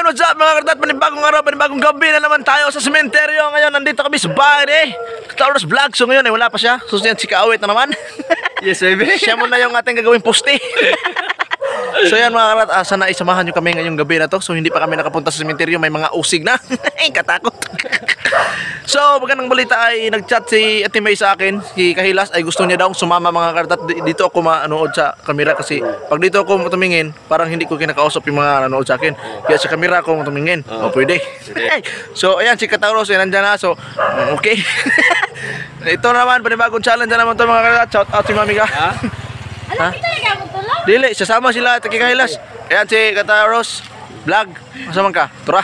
what's up mga kartat? Panibagong araw, panibagong gabi na naman tayo sa sementeryo. Ngayon, nandito kami sa bahay Taurus Vlog. So ngayon, wala pa siya. So yan, si Kaawit na naman. Yes, baby. Siya muna yung ating gagawing poste. So yan mga karat, sana isamahan nyo kami ngayong gabi na to. So hindi pa kami nakapunta sa sementeryo, may mga usig na. Katakot. So magandang balita ay nagchat si Ate May sa akin, si Kahilas ay gusto niya daw sumama mga karat. Dito ako manood sa kamera kasi pag dito ako tumingin, parang hindi ko kinakausap yung mga nanood sa akin. Kaya sa kamera ako tumingin. O pwede. So ayan si Kataurus ay nandyan na. So okay. Ito naman, panibagong challenge na naman to mga karat. Shout out si Mami ka. Alam kita lagi ako tulong. Dili, sasama sila at Kahilas. Ayan si Kataurus Vlog. Masaman ka? Tura.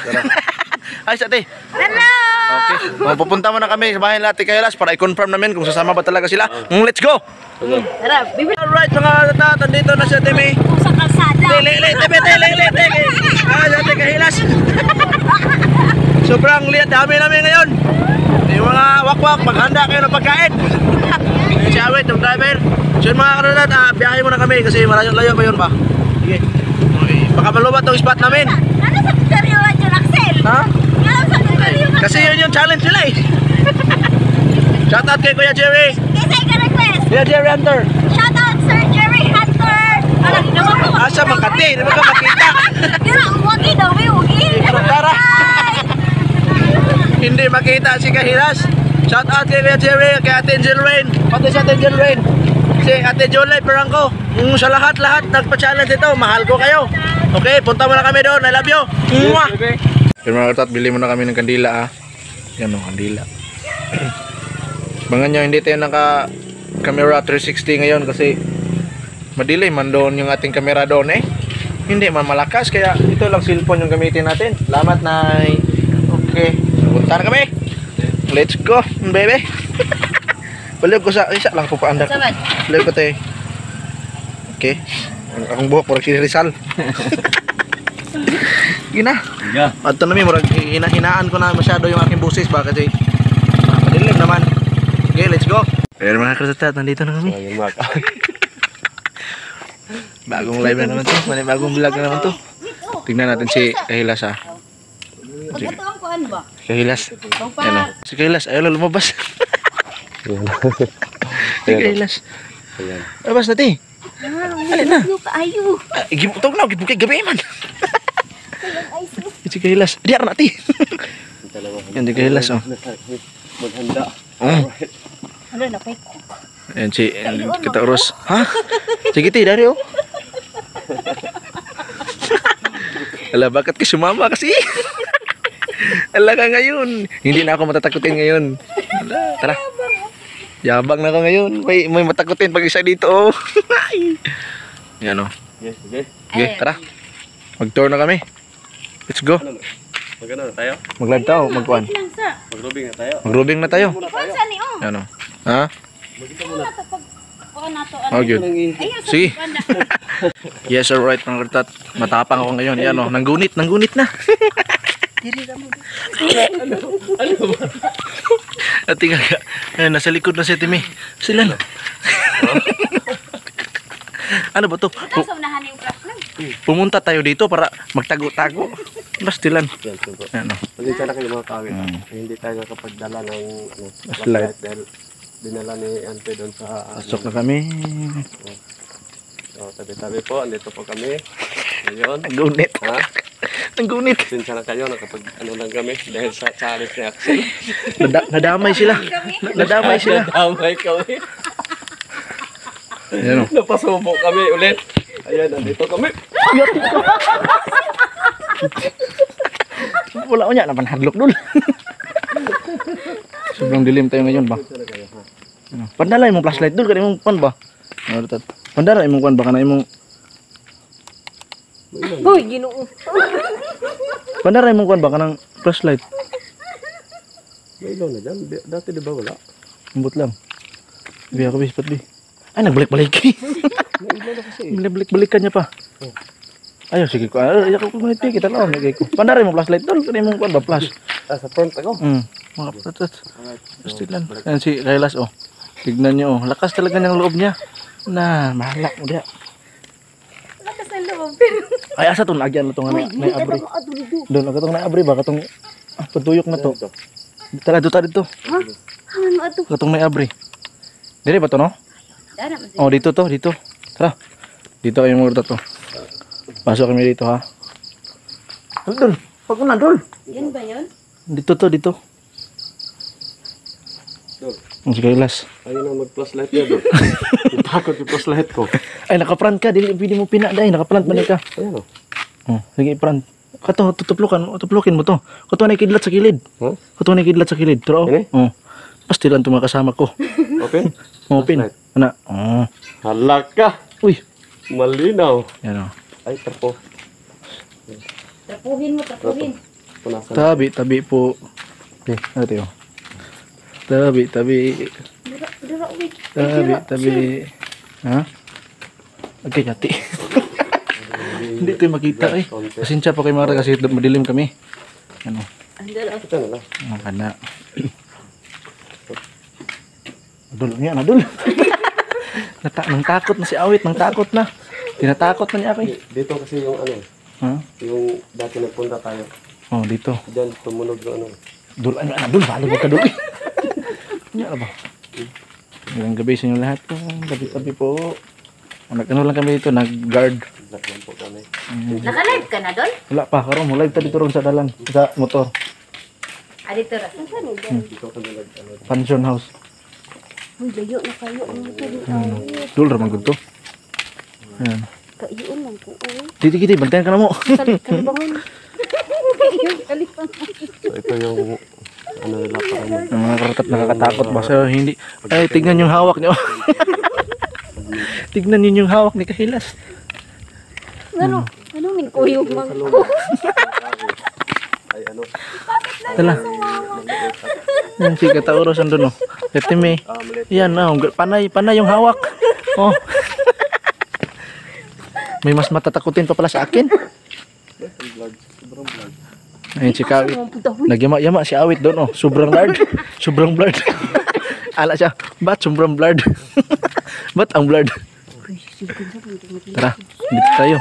Ay, sa ate. Hello! Okay. Pupunta mo na kami sa bahay nila Ate Kahilas para i-confirm namin kung sasama ba talaga sila. Let's go! Tara, bibili Alright mga katat, dito na si Ate May. ko sa kalsada. Dili. Ah, si Ate Kahilas. Sobrang liat, dami namin ngayon. Yung mga wakwak, maghanda kayo ng pagkain. Si Awit, yung driver. So yun mga katat, biyahe muna kami kasi malayo-layo pa yun ba? Sige. Okay. Baka malubat tong spot namin. Ano sa seryo ba dyan, Axel? Ha? Ano sa seryo ba? Kasi yun yung challenge nila eh. Shoutout kay Kuya Jerry. Kasi ka request. Kuya Jerry Hunter. Shout out Sir Jerry Hunter. Ano, di naman ko. Asa Makati, di ba ka makita? Dira, wagi daw, may wagi. Tara. Hindi makita si Kahilas. Shoutout kay Kuya Jerry, kay Ate Angel Rain. Pati si Ate Angel Rain. Si Ate Jolay Perangko. Sa lahat nagpa-challenge ito, mahal ko kayo. Okay, punta muna kami doon. I love you. Mwah! Pero mga katat, bili muna kami ng kandila Yan o, kandila. Bangan nyo, hindi tayo naka camera 360 ngayon kasi madilim man doon yung ating camera doon Hindi man malakas, kaya ito lang cellphone yung gamitin natin. Salamat, Nay. Okay, punta na kami. Let's go, baby. Baliw ko sa isa lang po paandak. Baliw ko tayo. Okay. Akong buhok murag si Rizal. Gina. Yeah. At ito namin murag hinaan ko na masyado yung aking busis ba kasi madilim naman. Okay, let's go. Pero mga kasatat, nandito na kami. Bagong live na naman to. Bagong vlog na naman to. Tingnan natin si Kahilas Pagkatuang ko ano ba? Kahilas. Ano? Si Kahilas, ayaw lang lumabas. Si Kahilas. Labas natin. Alin na? Ayo. Tawag na, gibukay gabi man. Si Kahilas. Diyan natin. Yan si Kahilas Maghanda. Ano na kay ko? Yan si Kataurus. Ha? Sige ti, dari Ala, bakit ka sumama kasi? Ala ka ngayon. Hindi na ako matatakutin ngayon. Ala, tara. Yabang na ako ngayon. May matakutin pag isa dito. Yan o. Yes, okay. Okay, tara. Mag-tour na kami. Let's go. Magano na tayo? Mag-live tao, mag-kuhan. Mag-rubing na tayo. Mag-rubing na tayo. Saan ni oh? Yan o. Ha? Oh, good. Sige. Yes, alright mga kartat. Matapang ako ngayon. Yan o, nanggunit na. At tingnan ka. Nasa likod na si Timmy. Sila na. Ano ba to? Nasaunahan yung flashlight. Pumunta tayo dito para magtago-tago. Bastilan. Ano? Pasensya na kayo mga kawit. Hindi tayo nakapagdala ng Flashlight. dahil dinala ni Ante doon sa Pasok na kami. So, tabi-tabi po. Andito po kami. Ngayon. Nanggunit. Ha? Nanggunit. Pasensya na kayo. Nakapag lang kami dahil sa challenge ni Axel. Nadamay sila. Nadamay sila. Nadamay kami. Ayan o. Napasubo kami ulit. Ayan, andito kami. Wala ko niya. Naman hadlok dun. Sobrang dilim tayo ngayon ba? Pandala imong flashlight dun. Kaya imong pan ba? Pandala imong pan ba? Kana imong... Boy, ginoo. Pandala imong pan ba? Kanang flashlight. May ilaw na dyan. Dati di ba wala? Ambot lang. Biya ko bispat bi. Ay, nagbalik-balik. May ilaw na kasi. Balik-balikan niya pa. Ayaw, sige ko. Ayaw ko kumuniti. Kita lang. Pandala imong flashlight dun. Kaya imong pan ba? Flash. Sa front ako. Mga patat. Pastilan. Yan si Kailas oh. Tignan niyo oh. Lakas talaga ng loob niya. Na, mahala mo dia. Lakas ng loob. Ay, asa itong lagyan na itong may abri. Doon, ako itong naabri ba? Katong patuyok na to. Tara, dito. Ha? Ano ato? Katong may abri. Dire ba to, no? Dara man. Oh, dito to, dito. Tara. Dito kayo mga to. Pasok kami dito, ha? Dol, pag na, Dol. Yan ba yun? Dito to, dito. Dol. Ang sigailas. Ayun na mag-flashlight niya, Dol. Takot yung flashlight ko. Ay, nakaprant ka. Dili, pwede mo pinaday. Nakaprant man ka. Ayan o. Oh, sige, prant. Kato, tutuplukin mo to. Kato na kidlat sa kilid. Huh? Kato na kidlat sa kilid. Pero, Ini? oh. Pasti lang itong mga kasama ko. Open? Open. Ana. Oh. Halaka! Uy. Malinaw. Yan o. Ay, tapo. Tapuhin mo, tapuhin. Punasan. Tabi po. Okay, ano tayo? Tabi. Dara, wait. Tabi. Ha? Okay, hati. Hindi tayo makita eh. Pasensya po kayo mga kasi madilim kami. Ano? Dara. Ito na lang. Ano ka na? Adul, yan, adul. Nang takot na si Awit, nang takot na. Tinatakot na niya ako eh. Dito kasi yung ano, Ha? yung dati nagpunta tayo. Oh, dito. Diyan, tumunog yung ano. Dul, ano, dul, balo mo ka dul. Yan ba? Magandang gabi sa inyo lahat po. Gabi-gabi po. Nag-ano lang kami dito, nag-guard. Black lang po kami. Naka-live ka na doon? Wala pa, karon mo live ta dito ron sa dalan, sa motor. Ah, dito ra. Dito kami ano. Pension house. Uy, layo na kayo. Dul ra man gud to. Ayan. Kayo lang po. Titi, bantayan ka na mo. Kalibangon. So, ito yung ano nila parang Ang mga karatat nakakatakot ba sa hindi. Ay, tignan yung hawak niyo. Tignan niyo yung hawak ni Kahilas. Ano? Anong minkuyog sa mang? loob. Ay ano. Tala. Yan si Katauros andun oh. Letime. Yan oh, panay yung hawak. Oh. May mas matatakutin pa pala sa akin. Ayun si Kawit. Nagyama-yama si Awit doon oh. Sobrang blurred. Sobrang blurred. Ala siya. Ba't sobrang blurred? Ba't ang blurred? Tara, dito tayo.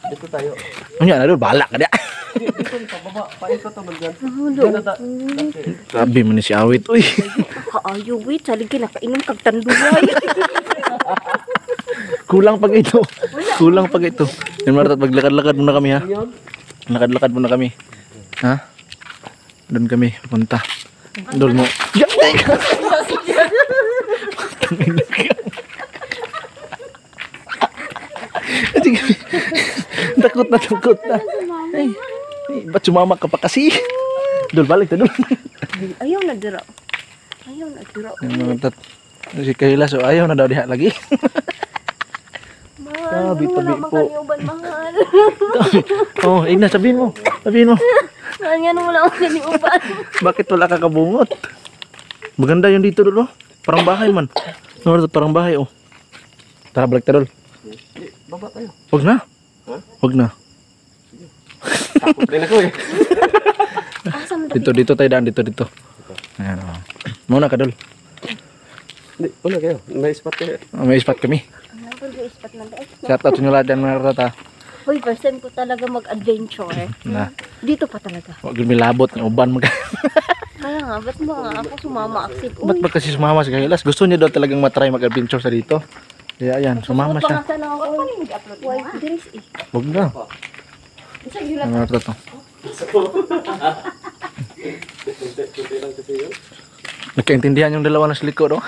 Dito tayo. Ano yan? Ano? Bahala ka niya. Dito pababa. Paikot naman dyan. Grabe mo ni si Awit. Uy. Kaayo, wait. Saling kinakainom kag tanduay. Kulang pag ito. Kulang pag ito. Yan Martat, maglakad-lakad muna kami ha. Lakad-lakad muna kami. Ha? Doon kami punta. Doon mo. Yatay ka! Takot na. Ay, ba't sumama ka pa kasi? Dol, balik na dol. Ayaw na dira. Yan Martat. Si Kahila, so ayaw na daw diha lagi. Tabi po. Mahal. Oh, Igna, sabihin mo. Nga naman ako kaniuban. Bakit wala ka kabungot? Maganda yung dito dolo. Parang bahay man. No, parang bahay oh. Tara, balik ta dol. Baba tayo. Wag na. Ha? Wag na. Takot din ako eh. Dito tayo daan, dito. Ayan oh. Muna ka dol. Hindi, una kayo. May spot kayo. May spot kami. Ispat na dahil. Shout out nyo lahat dyan mga karata. Hoy, first time ko talaga mag-adventure. Na, Dito pa talaga. wag may labot ng uban mag. Kaya nga, ba't ba nga ako sumama accept? Ba't ba kasi sumama si Kahilas? Gusto niya daw talagang matry mag-adventure sa dito. Kaya ayan, sumama siya. Pangasan ako. Why, there's eh. Wag na. Mga karata. Nagkaintindihan yung dalawa na sa likod, oh.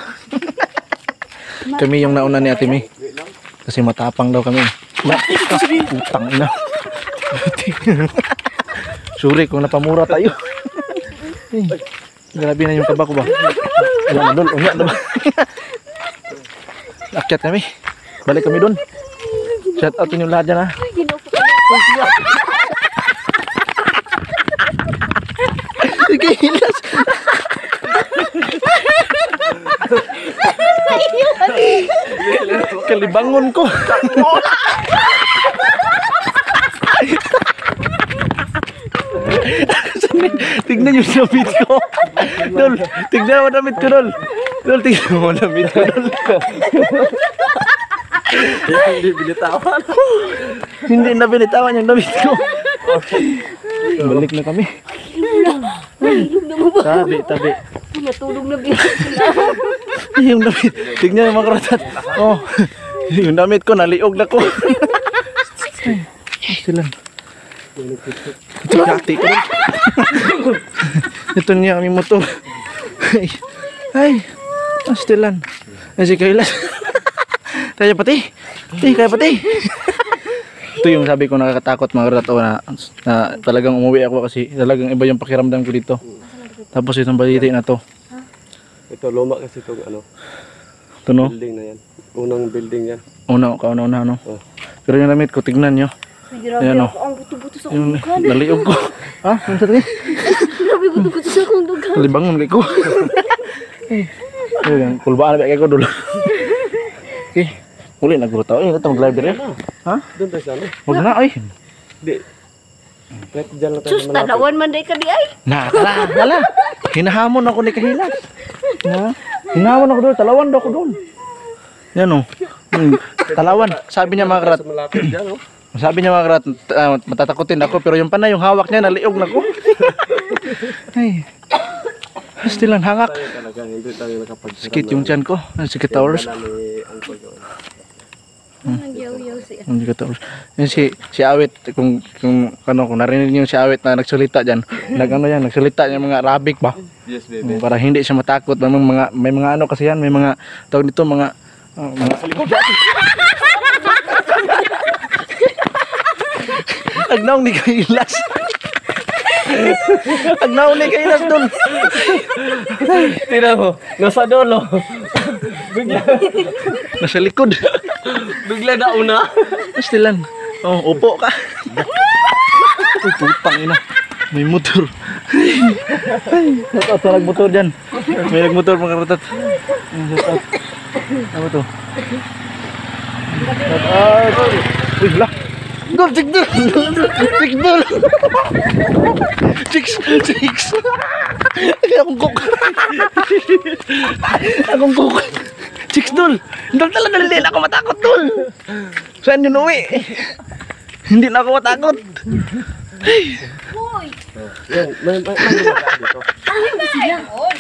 Kami yung nauna ni Ate May. Kasi matapang daw kami. Putang ina. Sorry kung napamura tayo. Grabe na yung kaba ko ba? Alam na doon, umiyak na ba? Akyat kami. Balik kami doon. Shout out yung lahat dyan ha. Sige, hilas. Kalibangon ko. Tignan yung damit ko. Dol, tignan mo damit ko, Dol. Dol, tignan mo damit ko, Dol. Hindi binitawan. Hindi na binitawan yung damit ko. Balik na kami. Tabi. Natulog na biya. Yung damit. Tignan yung mga karatat. Oh. Yung damit ko, naliog na ko. Sila. Ito kati ko rin. Ito niya kami motor. Ay. Astilan. Ay si Kailas. Kaya pati. Kaya pati. Ito yung sabi ko nakakatakot mga karato na talagang umuwi ako kasi talagang iba yung pakiramdam ko dito. Tapos itong baliti na to. Ito, luma kasi itong ano, Ito no? building na yan. Unang building yan. Una ano. Oh. Pero yung damit ko, tignan nyo. Grabe Ayan, oh. ako. Ang buto-buto sa Yung akong dugan. naliog ko. Ha? Ano sa tingin? Grabe buto-buto sa akong dugan. Libangon kay ko. Ayun, kulbaan na kay ko dulu. Okay. Uli nagrutaw. Ito mag-live dire. Ha? Doon tayo sa ano? Wag na ay. Hindi. Kahit dyan lang tayo Sus, tanawan man day ka di ay. Tala. Hinahamon ako ni Kahilas. Na, hinahamon ako doon. Talawan daw ako doon. Yan o. Talawan. Sabi niya mga karat. Sa malapit dyan, oh. Sabi niya mga karat, matatakutin ako. Pero yung panay, yung hawak niya, naliog na ko. Ay. Still ang hangak. Tayo talaga, hindi tayo nakapagsiram. Sikit yung tiyan ko. Sikit hours. Dala ni Uncle yun. Nagyaw-yaw siya. Hindi ka tapos. Yung si Awit, kung narinig niyo si Awit na nagsalita diyan, nagsalita niya mga Arabic ba? Yes, baby. Para hindi siya matakot. May mga ano kasi yan, may mga tawag dito mga sa likod. Agnaw ni Kailas. Agnaw ni Kailas doon. Tira mo, nasa dulo. Nasa likod. Bigla na una. Stilan. Oh, upo ka. Uy, putang ina. May motor. Shout out motor dyan. May nagmotor mga karatat. Shout out. Ano to? Shout out. Uy, hala. Gol, sigdol. Sigdol. Chicks. Kaya akong cook. Akong cook. Chicks dul. Dul talaga hindi na ako matakot dul. Saan yun uwi? Hindi na ako matakot. Hoy! Yan, may bahay dito.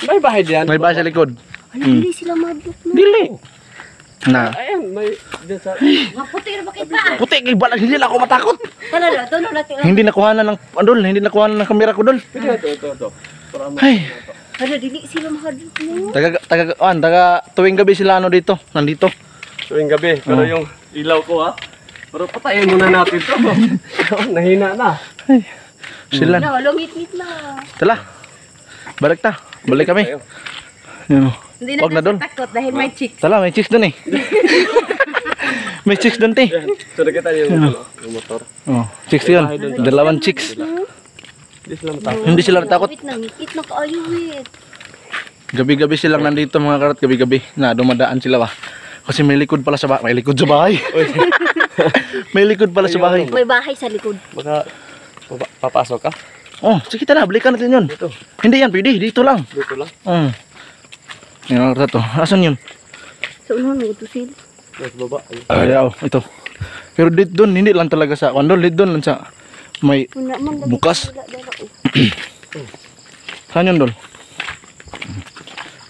May bahay diyan. May bahay sa likod. Ay, dili sila madlok na. Dili. Na. Ayan, may diyan sa... Maputi na bakit ba? Puti kay balag hindi na ako matakot. Tala na, doon natin. Hindi nakuhanan ng dul, hindi nakuhanan ng kamera ko dul. Ito. Para Ay, Ano, dili sila mahadlok mo. taga tuwing gabi sila ano dito, nandito. tuwing gabi. Pero yung ilaw ko ha. Pero patayin muna natin to. Nahina na. Sila. No, lungit-ngit na. Tala. Balik kami. Tayo. Yun. Hindi Wag na doon. takot dahil may chicks. Tala, may chicks doon eh. May chicks doon te. Yan. So nakita yung motor. Oh, chicks yun. Dalawang chicks. Hindi sila matakot. Hindi sila natakot. Ngit na, ngit na kaayo eh. Gabi-gabi silang nandito mga karat, gabi-gabi na dumadaan sila ba. Kasi may likod pala sa bahay. May likod sa bahay. May likod pala sa bahay. May bahay sa likod. Baka papasok ka? Oh, sige tara, balikan natin yun. Dito. Hindi yan, pwede. Dito lang. Dito lang. Yan mga karat to. Asan yun? So, ano, nag-utusil. Nasa baba. Ayun. Ayaw, ito. Pero dito doon, hindi lang talaga sa kandol. Dito doon lang sa may Wala man lagi bukas. wala dala, oh. Saan yun, Dol?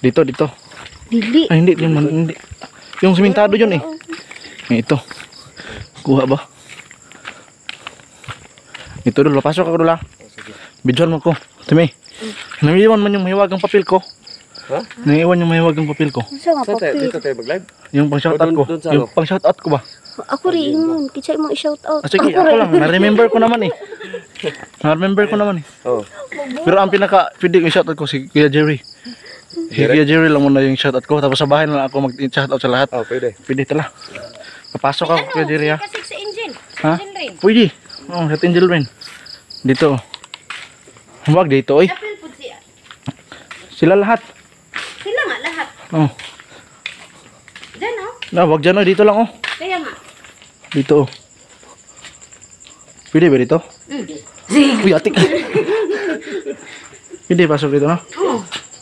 Dito. Dili. Ay, hindi. Hindi. Yung simentado yun eh. Ito. Kuha ba? Ito, Dol. Pasok ako, Dol, ha? Bidyoan mo ko. Tumi. Naiwan man yung mahiwagang papel ko. Ha? Naiwan yung mahiwagang papel ko. Sa nga Saan tayo? papel. Dito tayo mag-live? Yung pang shoutout ko. Doon sa Yung ano? pang shoutout ko ba? Ako rin yun. Kitsa mo i-shout out. Sige, ako lang. Na-remember ko naman eh. Na-remember ko naman eh. Oo. Pero ang pinaka-pwede ko shoutout ko si Kuya Jerry. Si Kuya Jerry lang muna yung shoutout ko. Tapos sa bahay na lang ako mag-shoutout sa lahat. Oh, pwede. Pwede tala. Papasok ako Kuya Jerry ha. Kasi sa engine. Ha? Engine rin. Pwede. Oh, sa Angel Rain. Dito. Huwag dito oy. April po siya. Sila lahat. Sila nga lahat. Oh. Diyan oh. Na, wag dyan oh. Dito lang oh. Kaya nga. Dito oh. Pwede ba dito? Uy, atik. Pwede pasok dito no?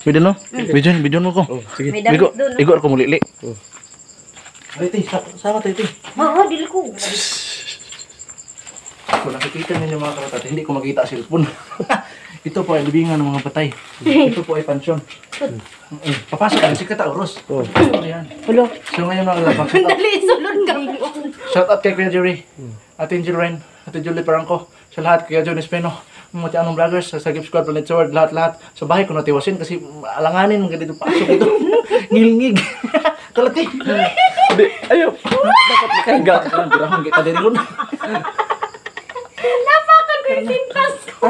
Pwede no? Bidyon mo ko. Oh, sige. May damit Bigo, doon. igo ako mulili. Titi, sama Titi. Oo, dili ko. Kung nakikita ninyo mga karatat, hindi ko makita ang cellphone. Ito po ay libingan ng mga patay. Ito po ay pansyon. Papasok na si Kata Oros. Ayan. Hello. So ngayon mga kalabang, Dali, sulod ka. shout out kay Kuya Jerry, Ate Angel Ren, Ate Julie Parangco, sa lahat, Kuya John Espeno, mga Anong Vloggers, sa Gift Squad, Planet Sword, lahat-lahat. Sa bahay ko natiwasin kasi alanganin, mga ganito pasok ito. Ngilngig. Kalati. Hindi, ayaw. Dapat makahiga. Birahon kita din ron. Napakan ko yung sintas ko.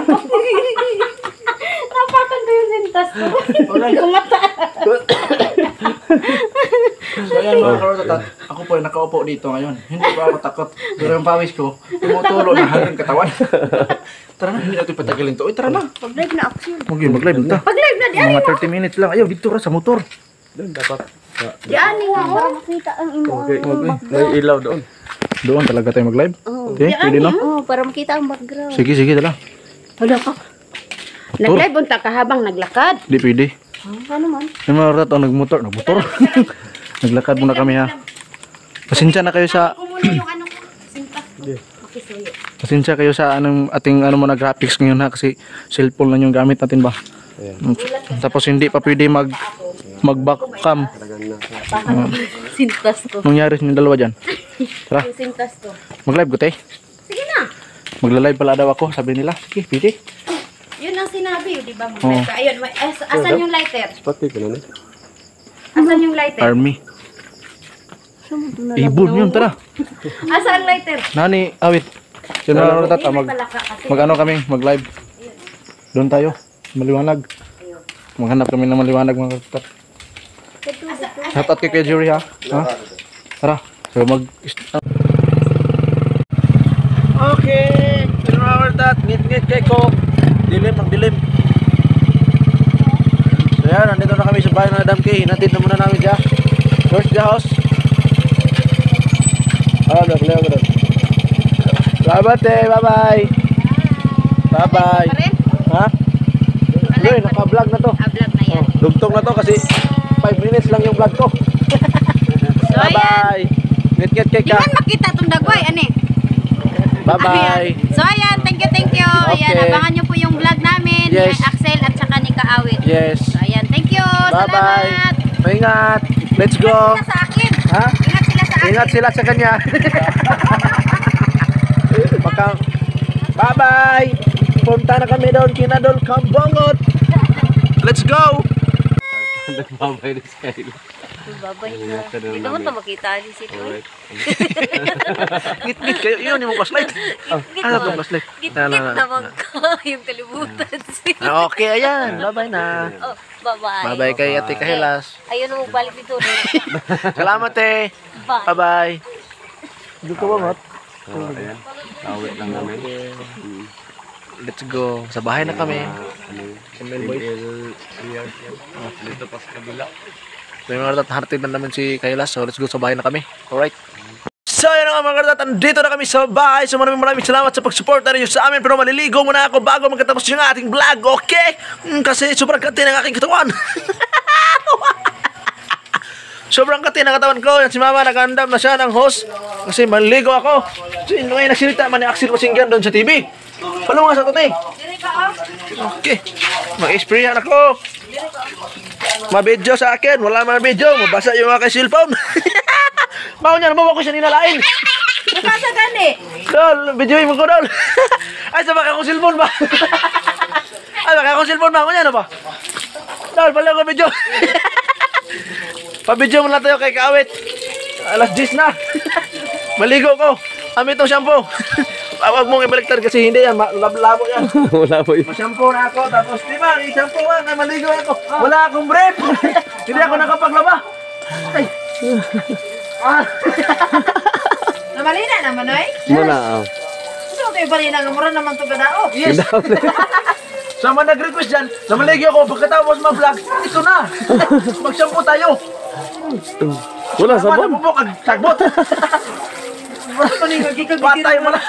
Napakan ko yung sintas ko. Okay. Kumata. So ayan mga karotat, ako po ay nakaupo dito ngayon. Hindi pa ako takot. Pero yung pawis ko, tumutulo na hanggang katawan. Tara na, hindi natin patagalin to. Uy, tara na. Pag-live na action. Mag-live na. Pag-live na, diyan. Mga 30 minutes lang. Ayaw, dito ra sa motor. Doon dapat. Diyan nga. Para makita ang imo. Okay, may ilaw doon. Doon talaga tayo mag-live? Okay, pwede na? Oo, para makita ang background. Sige, dala. Wala ka. Nag-live unta ka habang naglakad. Di pwede. Ano man? Yung mga karotat, nagmotor. Naglakad muna kami ha. Pasensya na kayo sa... Muna yung ano ko. Sintas ko. Makisuyo. Pasensya kayo sa ating mga graphics ngayon ha. Kasi cellphone lang yung gamit natin ba. Tapos hindi pa pwede mag-backcam. Sintas ko. Nangyari sa inyong dalawa dyan. Tara, Yung sintas ko. mag-live ko tayo. Sige na. Magla-live pala daw ako, sabi nila. Sige, pwede. Yun ang sinabi, di ba? Oo. Ayun, asan yung lighter? Pati ko na. Asan yung lighter? Army. Ibon yun, tara. Asan ang lighter? Nani, awit. Yun na tata, Palaka kasi. mag-ano kami, mag-live. Doon tayo, maliwanag. Maghanap kami ng maliwanag mga katat. Shoutout kay Kuya Jerry ha. Ha? Tara, so Okay, yun mga katat, ngit-ngit kay ko. Dilim, magdilim. So yan, nandito na kami sa bahay ng Madam K. Hinatid na muna namin siya. Where's the house? Salamat eh, bye-bye. Bye-bye. Pa rin? Ha? Uy, naka-vlog na to. Vlog na yan. Dugtong na to kasi 5 minutes lang yung vlog ko. Bye-bye. Ngit-ngit kay Di ka. man makita itong dagway, ani? Bye-bye. So ayan, thank you. Ayan, Okay. abangan nyo po yung vlog namin Yes. ni Axel at saka ni Kaawit. Yes. So ayan, thank you. Bye-bye. Salamat. Maingat. Let's Ingat go. sila sa akin. Ha? Ingat sila sa akin. Ingat sila sa kanya. Bye-bye. Punta na kami doon, Kinadol, Kambongot. Let's go. Nagmamay ni Skyla. Babay Ingat ka doon, Hindi naman mami. ito makita ni si Toy. Alright. Ngit-ngit kayo. Yun yung flashlight. Ano itong flashlight? Git-git naman ka. Yung kalibutan siya. Okay, ayan. Bye-bye na. Oh, bye-bye. Bye-bye kay Ate Kahilas. Ayun mo, balik dito. Salamat eh. Bye. Bye-bye. Dito ba, Mat? So, ayan. Awit lang namin. Let's go. Sa bahay na kami. Ano yun? Dito pa sa kabila. So yung mga karat, hartid na namin si Kailas. So let's go, sa bahay na kami. Alright. So yun nga mga karat, andito na kami sa bahay. So maraming salamat sa pag-suporta ninyo sa amin. Pero maliligo muna ako bago magkatapos yung ating vlog. Okay? Kasi sobrang kati ng aking katawan. Sobrang kati ng katawan ko. Yan si Mama, nag-andam na siya ng host. Kasi maliligo ako. So yun ngayon nagsilita man ni Axel Pasinggan doon sa TV. Paano nga sa tote? Okay. Mag-sprayan ako. Mabidyo sa akin. Wala man video. Mabasa yung mga kay cellphone. Bago niya, nabawa ko siya ninalain. Nakasa gani. Dol, videoin mo ko, Dol. Ay, sa baka akong cellphone ba? Ay, baka akong cellphone ba? Ako niya na ba? Dol, pala ko video. Pabidyo mo na tayo kay Kaawit. Alas 10 na. Maligo ko. Amit itong shampoo. Huwag mong ibaliktad kasi hindi yan. Labo yan. Wala po yun. Shampoo na ako. Tapos, di ba? I-shampoo nga. Kaya maligo ako. Wala akong brief. Hindi ako nakapaglaba. Ay. Ah. Namalina naman, oy. Muna, So, kayo balina nga mura naman ito gadao. Yes. Sa mga nag-request dyan, namaligi ako. Pagkatapos mag-vlog, ito na. Mag-shampoo tayo. Wala Sama sabon. na bubok ang sagbot. Patay mo na.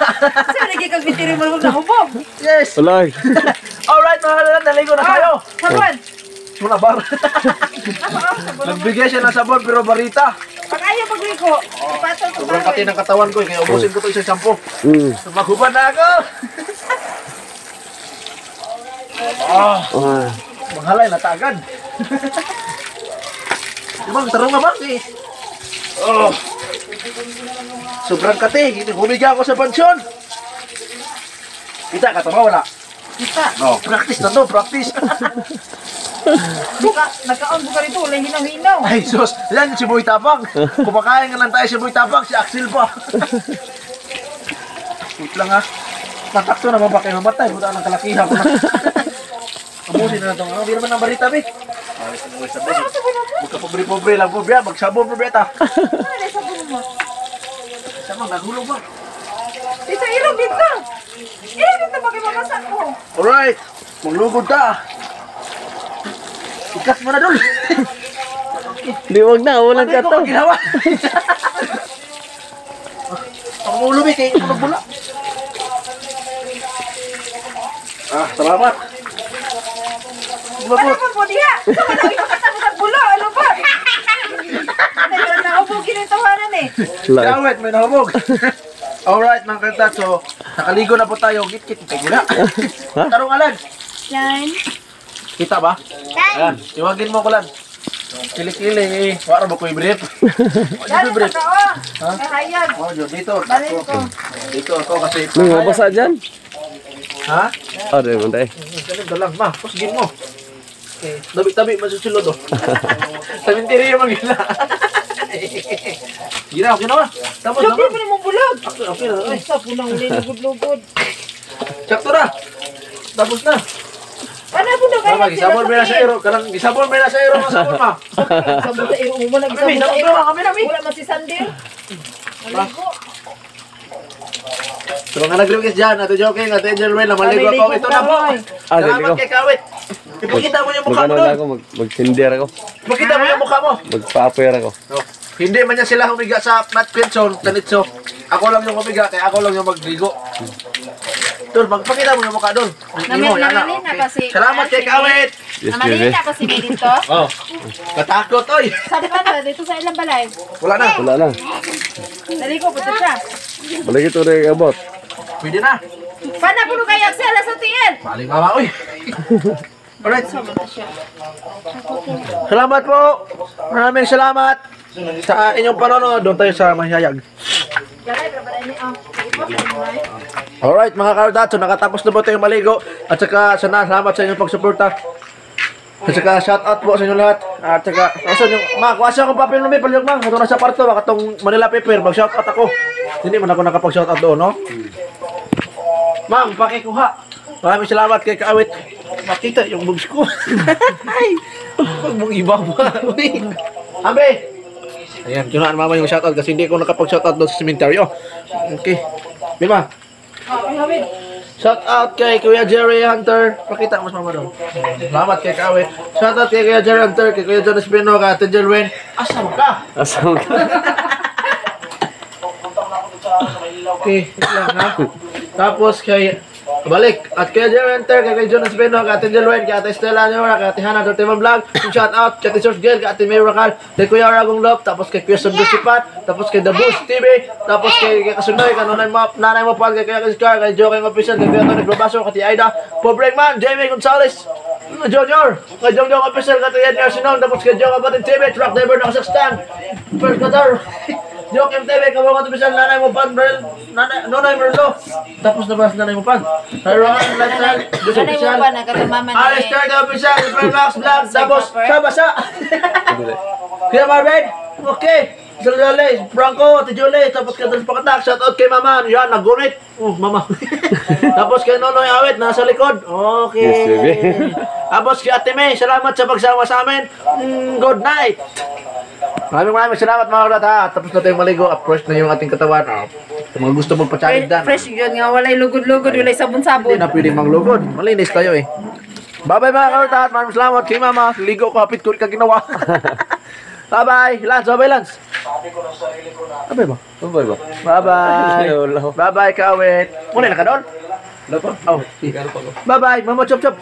Saan nagkikag bitiri mo naman na hubog? Yes. Wala. Alright mga kailan, naligo na tayo. Sabon. mo na bar. Nagbigay siya ng sabon pero barita. Pag ayaw magliko, ipatol ko Sobrang kati ng katawan ko kaya ubusin ko to isang sampo. Mm. Maghuban na ako. Ah. Manghalay na tagad. Bang, tarong na bang eh. Oh. Sobrang kati. Humiga ako sa pansyon. Kita ka tama wala? Kita. No, practice na to, practice. Nagkaon ko ka rito, wala hinaw-hinaw. Ay, sus. Yan si Boy Tapang. Kumakain nga lang tayo si Boy Tapang, si Axel pa. Wait lang ha. Matakto naman ba kayo mamatay? Buta ng kalakihan ko na. Abusin na ito. Hindi naman ang barita, be. Huwag ka pobre-pobre lang, pobre. Magsabon, pobre ta. Ano sa bulo mo? Sama, nagulong ba? Dito, ilog dito. Ilog dito, magimamasak ko. Alright. Maglugod ta. Ikas mo na dul. Di wag na, walang Pati ko kataw. ang ginawa. Ang ulo, be. Kaya ito nagbula. Salamat. Ano pa po diha? Ito ka lang ikakatang nagbulo. Ano ba? Ano na ako po ginitawanan eh. Kawet, may nahubog. Alright, mga kaltat. So, nakaligo na po tayo. Git-git. Kaya gula. Tarong alad. Yan. Kita ba? Ayan. Iwagin mo ko lang. Kili-kili. Wala ba ko i-brief? Yan, i-brief. totoo. Kahayag. Oh, Diyos. Dito. Balik ko. Dito ako kasi. May mabasa dyan? Ha? Ah, di mo tayo. Ganun ka lang. Ma, pusgin mo. Okay. Tabi-tabi, masusulod oh. Sabintiri yung magina. Gina, okay na ba? Tapos Lugod naman. pa rin mong bulog. Okay na. Ay, sa punang uli, lugod-lugod. Sakto na. Tapos na. Ano bulog? Mama, gisabon mo na sa iro. Kanang gisabon mo na sa iro. Masabon ma. Sabon sa iro mo, nagsabon Kami, sa sabon iro. na kami namin. Wala man si Sander. Maligo. So mga nag-request dyan, Ate Joking, Ate Angel Will, maligo ako. Ito na po. Ah, sige Salamat ko. kay Kawit. Ipakita mo yung mukha mo Magano doon. na ako, mag-tinder ako. Ipakita mo yung mukha mo. Magpa-appear ako. No. Hindi man niya sila humiga sa Matt Pinson, Tanitso. Ako lang yung humiga, kaya ako lang yung magligo. Doon, magpakita mo yung mukha doon. Namalin na kasi. Salamat kay Kawit. Yes, Namalin baby. na kasi dito. Oh, katakot, oy. Sabi pa na, dito sa ilang balay. Wala na. Wala na. Naligo, punta siya. Balik ito rin abot. Pwede na. Paano puno kay Axel sa tiyan? Balik mama, oy. Alright. Salamat po. Maraming salamat sa inyong panonood. Doon tayo sa Mahihayag. Alright mga karudato, nakatapos na po tayong maligo. At saka salamat sa inyong pagsuporta. At saka shout out po sa inyo lahat. At saka, asan yung, ma, kuwasa akong papel namin, palyog ma. Ito na sa parto, baka itong Manila Paper, mag shout out ako. Hindi man ako nakapag shout out doon, no? Ma'am, pakikuha. Maraming salamat kay Kaawit. Makita yung bugs ko. Ay, huwag mong ibaba. Uy. Ambe! Ayan, kinaan mama yung shoutout kasi hindi ko nakapag-shoutout doon sa cemetery. Oh, okay. Diba? Shoutout kay Kuya Jerry Hunter. Pakita mo sa mama doon. Salamat kay Kaawit. Shoutout kay Kuya Jerry Hunter, kay Kuya Jonas Pino, kay Ate Jelwen. Asam ka! Asam ka. Okay, wait lang ha. Tapos kay balik at kay Jerry Hunter, kay Jonas Pino, kay Ate Jelwen, kay Ate Stella Nora, kay Ate Hannah Dorteman Vlog, shout out kay Ate George Gale, kay Ate May Racal, kay Kuya Ragong Love, tapos kay Kuya Sabdo Sipat, tapos kay The Boost TV, tapos kay Kasunoy, kay Nanay Mapal, kay Kuya Kiskar, kay Joking Official, kay Kuya Tony Probaso, kay Aida, Pobreng Man, Jamie Gonzalez, Junior, kay Jongjong Official, kay Ed Arsenal, tapos kay Jong Kapatid TV, Truck Driver ng Kazakhstan, First Qatar, Jong MTV, Kabawang Official, Nanay Mapal, Nonay Merlo, tapos na ba Nanay Mapal? Rowan Lifestyle, Diyos Nanay mo Official, pa, nagkatamaman na Alice Carga Official, Supermax Vlog, tapos Sabasa, Kuya Marvin, okay. Salgale, Franco, Ate Julie, tapos kay Dals Pakatak, shoutout kay Mama, yan, nagunit. Mama. Tapos kay Nonoy Awit, nasa likod. Okay. Yes, baby. Tapos kay Ate May, salamat sa pagsama sa amin. Good night. Maraming salamat mga karat ha. Tapos na tayong maligo, fresh na yung ating katawan. Sa mga gusto magpa-challenge dan. Fresh yun nga, walay lugod-lugod, walay sabon-sabon. Hindi na pwedeng manglugod. Malinis tayo eh. Bye-bye mga karat ha. Maraming salamat kay Mama. Ligo ko, hapit ko rin ka ginawa. Bye-bye. Lance, bye-bye Lance. Bye-bye ba? Bye ba? Bye-bye. Bye-bye, Kawit. Muna na ka doon? Dapat. Oh. Bye-bye, Mama Chop Chop.